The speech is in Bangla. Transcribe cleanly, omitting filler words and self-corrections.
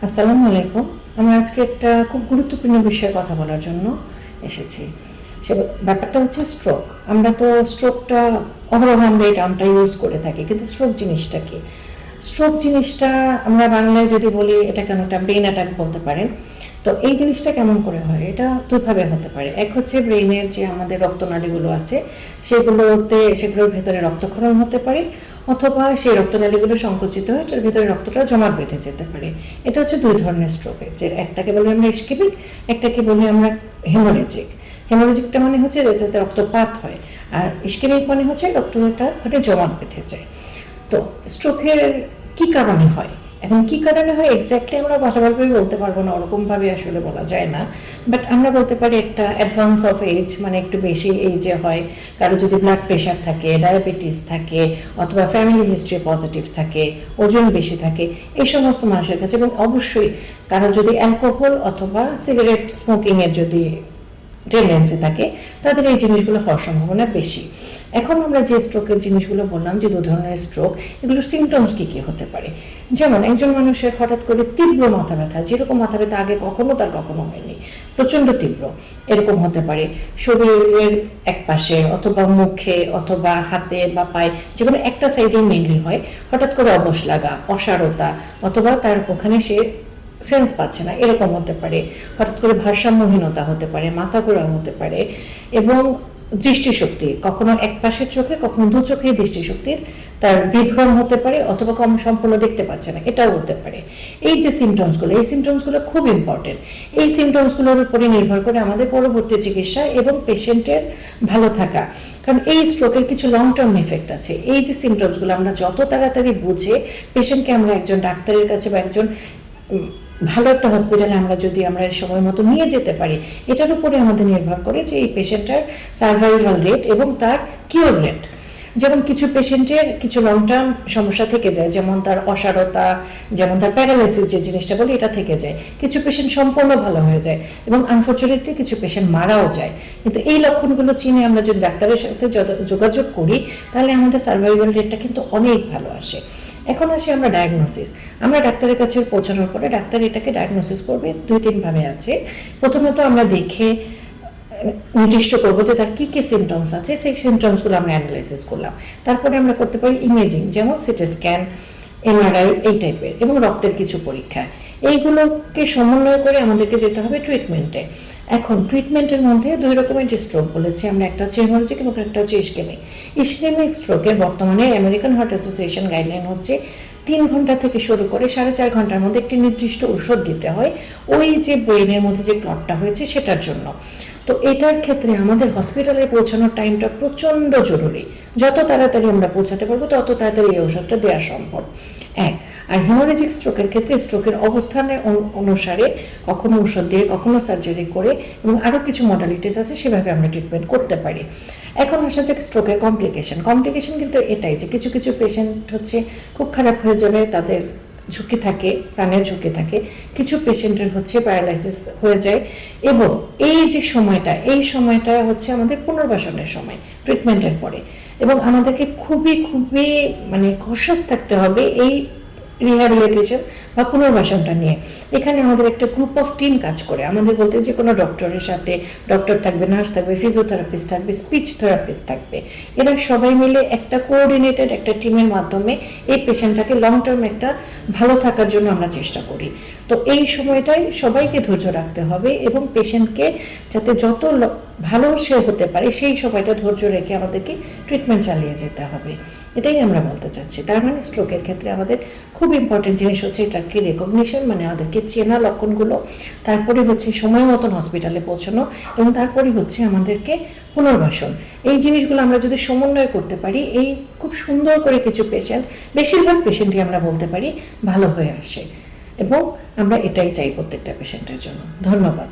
আসসালামু আলাইকুম। আমরা আজকে একটা খুব গুরুত্বপূর্ণ বিষয়ে কথা বলার জন্য এসেছি। সে ব্যাপারটা হচ্ছে স্ট্রোক। আমরা তো স্ট্রোকটা অহরহ আমরা এই টার্মটা ইউজ করে থাকি, কিন্তু স্ট্রোক জিনিসটা কি? স্ট্রোক জিনিসটা আমরা বাংলায় যদি বলি এটা কেন একটা ব্রেন অ্যাটাক বলতে পারেন। তো এই জিনিসটা কেমন করে হয়? এটা দুইভাবে হতে পারে। এক হচ্ছে ব্রেইনের যে আমাদের রক্তনালীগুলো আছে সেগুলোর ভেতরে রক্তক্ষরণ হতে পারে, অথবা সেই রক্তনালীগুলো সংকুচিত হয়ে এটার ভিতরে রক্তটা জমাট বেঁধে যেতে পারে। এটা হচ্ছে দুই ধরনের স্ট্রোকের, যে একটাকে বলি আমরা ইসকেমিক, একটাকে বলি আমরা হেমোরেজিক। হেমোরেজিকটা মানে হচ্ছে যাতে রক্তপাত হয়, আর ইসকেমিক মানে হচ্ছে রক্তটা জমাট বেঁধে যায়। তো স্ট্রোকের কি কারণে হয়? এখন কি কারণে হয় এক্স্যাক্টলি আমরা ভালোভাবে বলতে পারবো না, ওরকমভাবে আসলে বলা যায় না। বাট আমরা বলতে পারি একটা অ্যাডভান্স অফ এজ, মানে একটু বেশি এইজে হয়। কারো যদি ব্লাড প্রেশার থাকে, ডায়াবেটিস থাকে, অথবা ফ্যামিলি হিস্ট্রি পজিটিভ থাকে, ওজন বেশি থাকে, এই সমস্ত মানুষের কাছে। এবং অবশ্যই কারো যদি অ্যালকোহল অথবা সিগারেট স্মোকিংয়ের যদি টেন্ডেন্সি থাকে, তাদের এই জিনিসগুলো হওয়ার সম্ভাবনা বেশি। এখন আমরা যে স্ট্রোকের জিনিসগুলো বললাম, যে দু ধরনের স্ট্রোক, এগুলোর সিমটমস কী কী হতে পারে? যেমন একজন মানুষের হঠাৎ করে তীব্র মাথা ব্যথা, যেরকম মাথা ব্যথা আগে কখনো হয়নি, প্রচণ্ড তীব্র, এরকম হতে পারে। শরীরের এক পাশে অথবা মুখে অথবা হাতে বা পায়ে, যে কোনো একটা সাইডে মেনলি হয়। হঠাৎ করে অবশ লাগা, অসারতা, অথবা তার ওখানে সে সেন্স পাচ্ছে না, এরকম হতে পারে। হঠাৎ করে ভারসাম্যহীনতা হতে পারে, মাথা ঘোরা হতে পারে। এবং দৃষ্টিশক্তি, কখনো এক পাশের চোখে কখনো দু চোখে দৃষ্টিশক্তির তার বিভ্রম হতে পারে, অথবা কম সম্পূর্ণ দেখতে পাচ্ছে না, এটাও হতে পারে। এই যে সিমটমসগুলো, এই সিমটমসগুলো খুব ইম্পর্টেন্ট। এই সিমটমসগুলোর উপরে নির্ভর করে আমাদের পরবর্তী চিকিৎসা এবং পেশেন্টের ভালো থাকা। কারণ এই স্ট্রোকের কিছু লং টার্ম এফেক্ট আছে। এই যে সিমটমসগুলো আমরা যত তাড়াতাড়ি বুঝে পেশেন্টকে আমরা একজন ডাক্তারের কাছে বা একজন ভালো একটা হসপিটালে আমরা সময় মতো নিয়ে যেতে পারি, এটার উপরে আমাদের নির্ভর করে যে এই পেশেন্টের সার্ভাইভাল রেট এবং তার কিওর রেট। যেমন কিছু পেশেন্টের কিছু লং টার্ম সমস্যা থেকে যায়, যেমন তার অসারতা, যেমন তার প্যারালাইসিস যে জিনিসটা বলি, এটা থেকে যায়। কিছু পেশেন্ট সম্পূর্ণ ভালো হয়ে যায়, এবং আনফর্চুনেটলি কিছু পেশেন্ট মারাও যায়। কিন্তু এই লক্ষণগুলো চিনে আমরা যদি ডাক্তারের সাথে যোগাযোগ করি, তাহলে আমাদের সার্ভাইভাল রেটটা কিন্তু অনেক ভালো আসে। এখন আসি আমরা ডায়াগনোসিস। আমরা ডাক্তারের কাছে পৌঁছানোর পরে ডাক্তার এটাকে ডায়াগনোসিস করবে দুই তিনভাবে আছে। প্রথমত আমরা দেখে নির্দিষ্ট করবো যে তার কী কী সিমটমস আছে, সেই সিমটমসগুলো আমরা অ্যানালাইসিস করলাম। তারপরে আমরা করতে পারি ইমেজিং, যেমন সিটি স্ক্যান, এমআরআই, এই টাইপের, এবং রক্তের কিছু পরীক্ষা। এইগুলোকে সমন্বয় করে আমাদেরকে যেতে হবে ট্রিটমেন্টে। এখন ট্রিটমেন্টের মধ্যে দুই রকমের যে স্ট্রোক বলেছি আমরা, একটা হচ্ছে হেমোরেজিক এবং একটা হচ্ছে ইসকেমিক। ইসকেমিক স্ট্রোকের বর্তমানে আমেরিকান হার্ট অ্যাসোসিয়েশন গাইডলাইন হচ্ছে 3 ঘন্টা থেকে শুরু করে 4.5 ঘন্টার মধ্যে একটি নির্দিষ্ট ওষুধ দিতে হয় ওই যে ব্রেনের মধ্যে যে ক্লটটা হয়েছে সেটার জন্য। তো এটার ক্ষেত্রে আমাদের হসপিটালে পৌঁছানোর টাইমটা প্রচণ্ড জরুরি। যত তাড়াতাড়ি আমরা পৌঁছাতে পারবো তত তাড়াতাড়ি এই ওষুধটা দেওয়া সম্ভব। আর হেমোরেজিক স্ট্রোকের ক্ষেত্রে স্ট্রোকের অবস্থানের অনুসারে কখনো ওষুধ দিয়ে, কখনো সার্জারি করে, এবং আরও কিছু মডালিটিস আছে, সেভাবে আমরা ট্রিটমেন্ট করতে পারি। এখন আসা যাক স্ট্রোকের কমপ্লিকেশন কিন্তু এটাই যে কিছু কিছু পেশেন্ট হচ্ছে খুব খারাপ হয়ে যাবে, তাদের ঝুঁকি থাকে, প্রাণের ঝুঁকি থাকে। কিছু পেশেন্টের হচ্ছে প্যারালাইসিস হয়ে যায়। এবং এই যে এই সময়টা হচ্ছে আমাদের পুনর্বাসনের সময় ট্রিটমেন্টের পরে। এবং আমাদেরকে খুবই খুবই কশাস থাকতে হবে এই রিহ্যাবিলিটেশন বা পুনর্বাসনটা নিয়ে। এখানে আমাদের একটা গ্রুপ অফ টিম কাজ করে। আমাদের বলতে যে কোনো ডক্টরের সাথে ডক্টর থাকবে, নার্স থাকবে, ফিজিওথেরাপিস্ট থাকবে, স্পিচ থেরাপিস্ট থাকবে। এরা সবাই মিলে একটা কোঅর্ডিনেটেড একটা টিমের মাধ্যমে এই পেশেন্টটাকে লং টার্ম একটা ভালো থাকার জন্য আমরা চেষ্টা করি। তো এই সময়টাই সবাইকে ধৈর্য রাখতে হবে, এবং পেশেন্টকে যাতে যত ভালো সে হতে পারে সেই সময়টা ধৈর্য রেখে আমাদেরকে ট্রিটমেন্ট চালিয়ে যেতে হবে। এটাই আমরা বলতে চাচ্ছি। তার মানে স্ট্রোকের ক্ষেত্রে আমাদের খুব ইম্পর্টেন্ট জিনিস হচ্ছে এটাকে রেকগনিশন, মানে আমাদেরকে চেনা লক্ষণগুলো, তারপরে হচ্ছে সময় মতন হসপিটালে পৌঁছানো, এবং তারপরে হচ্ছে আমাদেরকে পুনর্বাসন। এই জিনিসগুলো আমরা যদি সমন্বয় করতে পারি, এই খুব সুন্দর করে কিছু পেশেন্ট, বেশিরভাগ পেশেন্টই আমরা বলতে পারি ভালো হয়ে আসে। এবং আমরা এটাই চাই প্রত্যেকটা পেশেন্টের জন্য। ধন্যবাদ।